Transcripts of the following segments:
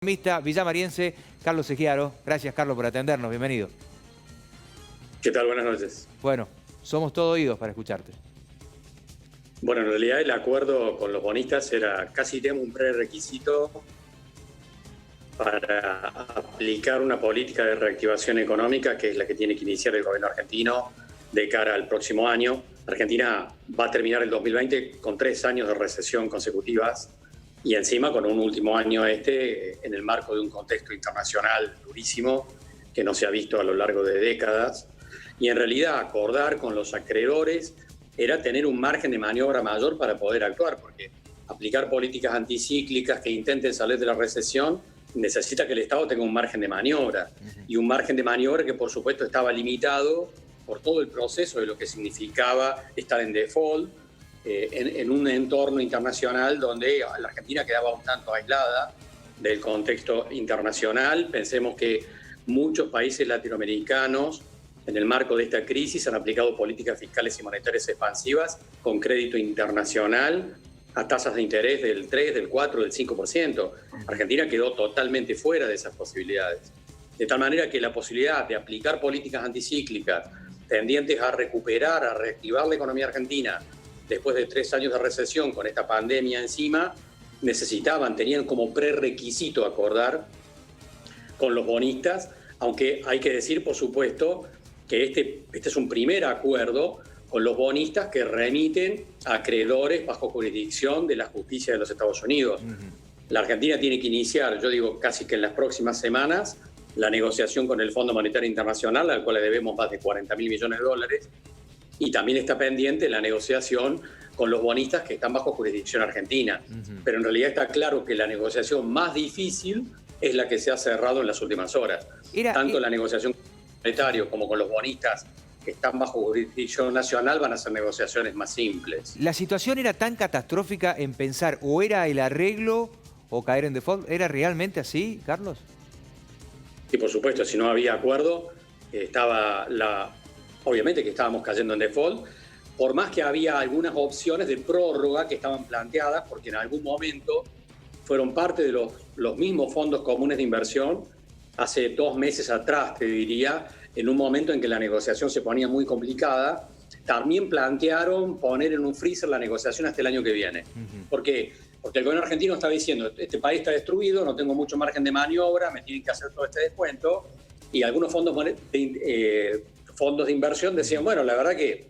Economista villamariense, Carlos Segiaro. Gracias, Carlos, por atendernos. Bienvenido. ¿Qué tal? Buenas noches. Bueno, somos todo oídos para escucharte. Bueno, en realidad el acuerdo con los bonistas era casi un prerequisito para aplicar una política de reactivación económica, que es la que tiene que iniciar el gobierno argentino de cara al próximo año. Argentina va a terminar el 2020 con 3 años de recesión consecutivas y encima con un último año en el marco de un contexto internacional durísimo que no se ha visto a lo largo de décadas. Y en realidad acordar con los acreedores era tener un margen de maniobra mayor para poder actuar, porque aplicar políticas anticíclicas que intenten salir de la recesión necesita que el Estado tenga un margen de maniobra, y un margen de maniobra que por supuesto estaba limitado por todo el proceso de lo que significaba estar en default, en un entorno internacional donde la Argentina quedaba un tanto aislada del contexto internacional. Pensemos que muchos países latinoamericanos en el marco de esta crisis han aplicado políticas fiscales y monetarias expansivas con crédito internacional a tasas de interés del 3, del 4, del 5%. Argentina quedó totalmente fuera de esas posibilidades. De tal manera que la posibilidad de aplicar políticas anticíclicas tendientes a recuperar, a reactivar la economía argentina después de 3 años de recesión con esta pandemia encima, tenían como prerequisito acordar con los bonistas, aunque hay que decir, por supuesto, que este es un primer acuerdo con los bonistas que remiten a acreedores bajo jurisdicción de la justicia de los Estados Unidos. La Argentina tiene que iniciar, yo digo casi que en las próximas semanas, la negociación con el Fondo Monetario Internacional, al cual le debemos más de 40.000 millones de dólares, y también está pendiente la negociación con los bonistas que están bajo jurisdicción argentina. Pero en realidad está claro que la negociación más difícil es la que se ha cerrado en las últimas horas. Tanto la negociación con el monetario como con los bonistas que están bajo jurisdicción nacional van a ser negociaciones más simples. ¿La situación era tan catastrófica en pensar o era el arreglo o caer en default? ¿Era realmente así, Carlos? Sí, por supuesto, si no había acuerdo, obviamente que estábamos cayendo en default, por más que había algunas opciones de prórroga que estaban planteadas, porque en algún momento fueron parte de los mismos fondos comunes de inversión, hace 2 meses atrás, te diría, en un momento en que la negociación se ponía muy complicada, también plantearon poner en un freezer la negociación hasta el año que viene. ¿Por qué? Porque el gobierno argentino está diciendo, este país está destruido, no tengo mucho margen de maniobra, me tienen que hacer todo este descuento, y algunos fondos de inversión decían, bueno, la verdad que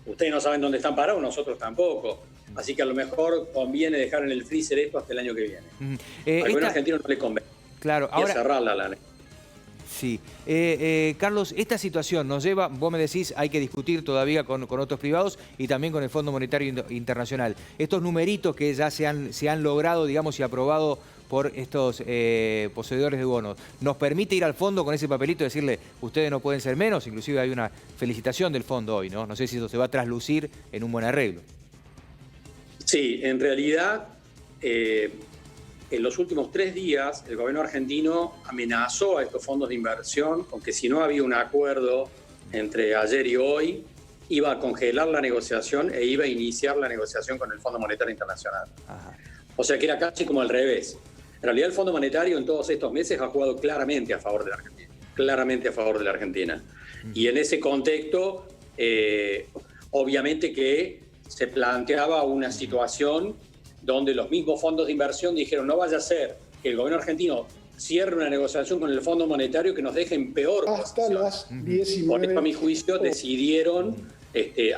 ustedes no saben dónde están parados, nosotros tampoco. Así que a lo mejor conviene dejar en el freezer esto hasta el año que viene. Al gobierno argentino no le conviene. Claro, ahora cerrarla la sí. Carlos, esta situación nos lleva, vos me decís, hay que discutir todavía con otros privados y también con el Fondo Monetario Internacional. Estos numeritos que ya se han logrado, digamos, y aprobado por estos poseedores de bonos, ¿nos permite ir al fondo con ese papelito y decirle, ustedes no pueden ser menos? Inclusive hay una felicitación del fondo hoy, ¿no? No sé si eso se va a traslucir en un buen arreglo. Sí, en realidad, en los últimos 3 días, el gobierno argentino amenazó a estos fondos de inversión con que si no había un acuerdo entre ayer y hoy, iba a congelar la negociación e iba a iniciar la negociación con el Fondo Monetario Internacional. O sea que era casi como al revés. En realidad el Fondo Monetario en todos estos meses ha jugado claramente a favor de la Argentina. Claramente a favor de la Argentina. Y en ese contexto, obviamente que se planteaba una situación donde los mismos fondos de inversión dijeron, no vaya a ser que el gobierno argentino cierre una negociación con el Fondo Monetario que nos deje en peor posición. Las 19. Por eso, a mi juicio, decidieron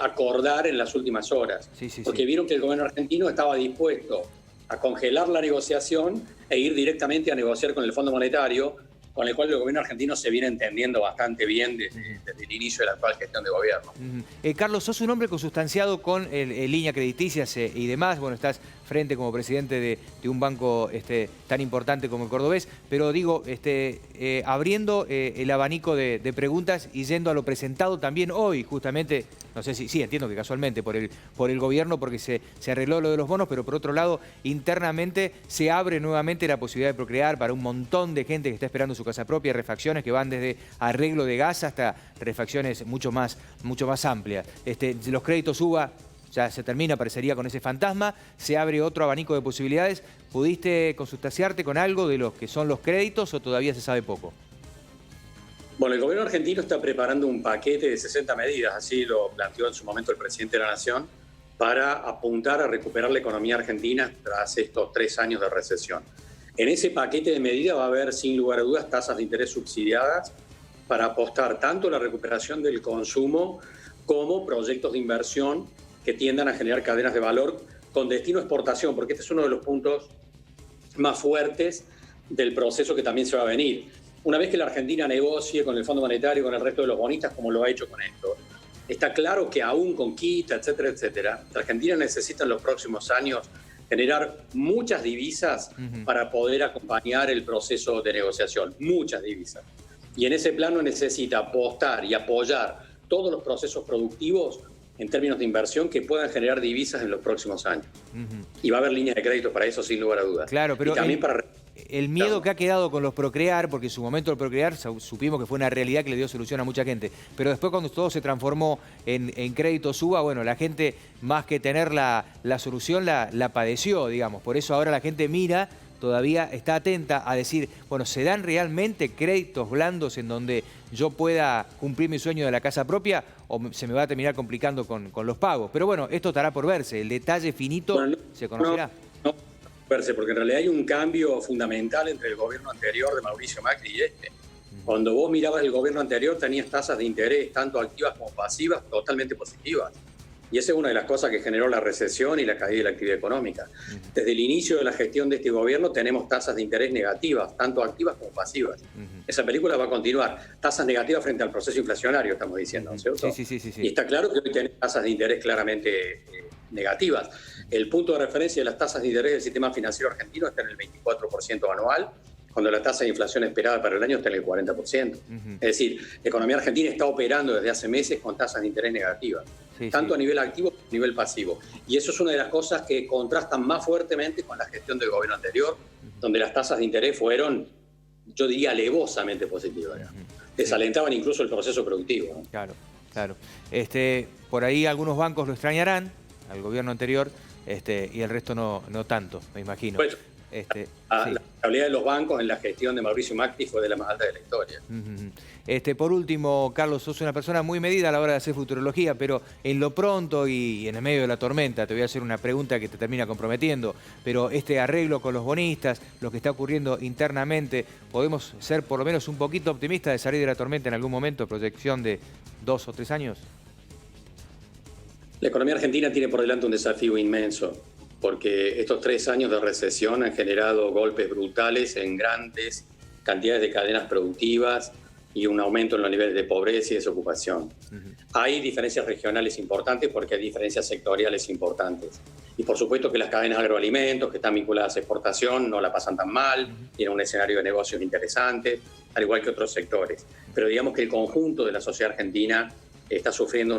acordar en las últimas horas. Porque vieron que el gobierno argentino estaba dispuesto a congelar la negociación e ir directamente a negociar con el Fondo Monetario, con el cual el gobierno argentino se viene entendiendo bastante bien desde el inicio de la actual gestión de gobierno. Carlos, sos un hombre consustanciado con línea crediticias y demás. Bueno, estás frente como presidente de un banco tan importante como el Cordobés, pero digo, abriendo el abanico de preguntas y yendo a lo presentado también hoy, justamente, no sé si, sí, entiendo que casualmente por el gobierno, porque se arregló lo de los bonos, pero por otro lado, internamente se abre nuevamente la posibilidad de procrear para un montón de gente que está esperando su casa propia, refacciones que van desde arreglo de gas hasta refacciones mucho más amplias. Los créditos UBA ya se termina, parecería, con ese fantasma, se abre otro abanico de posibilidades. ¿Pudiste consustanciarte con algo de los que son los créditos o todavía se sabe poco? Bueno, el gobierno argentino está preparando un paquete de 60 medidas, así lo planteó en su momento el presidente de la Nación, para apuntar a recuperar la economía argentina tras estos 3 años de recesión. En ese paquete de medidas va a haber, sin lugar a dudas, tasas de interés subsidiadas para apostar tanto a la recuperación del consumo como proyectos de inversión que tiendan a generar cadenas de valor con destino a exportación, porque este es uno de los puntos más fuertes del proceso que también se va a venir. Una vez que la Argentina negocie con el Fondo Monetario y con el resto de los bonistas, como lo ha hecho con esto, está claro que aún con quita, etcétera, etcétera, la Argentina necesita en los próximos años generar muchas divisas para poder acompañar el proceso de negociación, muchas divisas. Y en ese plano necesita apostar y apoyar todos los procesos productivos en términos de inversión que puedan generar divisas en los próximos años. Y va a haber líneas de crédito para eso, sin lugar a dudas. Claro, pero y también para... el miedo que ha quedado con los Procrear, porque en su momento el Procrear supimos que fue una realidad que le dio solución a mucha gente, pero después cuando todo se transformó en crédito suba, bueno, la gente más que tener la solución la padeció, digamos. Por eso ahora la gente mira, todavía está atenta a decir, bueno, ¿se dan realmente créditos blandos en donde yo pueda cumplir mi sueño de la casa propia o se me va a terminar complicando con los pagos? Pero bueno, esto estará por verse, el detalle finito se conocerá. Porque en realidad hay un cambio fundamental entre el gobierno anterior de Mauricio Macri y este. Cuando vos mirabas el gobierno anterior tenías tasas de interés, tanto activas como pasivas, totalmente positivas. Y esa es una de las cosas que generó la recesión y la caída de la actividad económica. Desde el inicio de la gestión de este gobierno tenemos tasas de interés negativas, tanto activas como pasivas. Esa película va a continuar. Tasas negativas frente al proceso inflacionario, estamos diciendo, ¿no es cierto? Sí. Y está claro que hoy tenemos tasas de interés claramente negativas. El punto de referencia de las tasas de interés del sistema financiero argentino está en el 24% anual, cuando la tasa de inflación esperada para el año está en el 40%. Es decir, la economía argentina está operando desde hace meses con tasas de interés negativas, tanto a nivel activo como a nivel pasivo. Y eso es una de las cosas que contrastan más fuertemente con la gestión del gobierno anterior, donde las tasas de interés fueron, yo diría, alevosamente positivas. Desalentaban incluso el proceso productivo, ¿no? Claro. Por ahí algunos bancos lo extrañarán, al gobierno anterior, y el resto no tanto, me imagino. Pues, la estabilidad de los bancos en la gestión de Mauricio Macri fue de la más alta de la historia. Por último, Carlos, sos una persona muy medida a la hora de hacer futurología, pero en lo pronto y en el medio de la tormenta, te voy a hacer una pregunta que te termina comprometiendo, pero este arreglo con los bonistas, lo que está ocurriendo internamente, ¿podemos ser por lo menos un poquito optimistas de salir de la tormenta en algún momento, proyección de 2 o 3 años? La economía argentina tiene por delante un desafío inmenso, porque estos 3 años de recesión han generado golpes brutales en grandes cantidades de cadenas productivas y un aumento en los niveles de pobreza y desocupación. Hay diferencias regionales importantes porque hay diferencias sectoriales importantes. Y por supuesto que las cadenas de agroalimentos que están vinculadas a exportación no la pasan tan mal, tienen un escenario de negocios interesante, al igual que otros sectores. Pero digamos que el conjunto de la sociedad argentina está sufriendo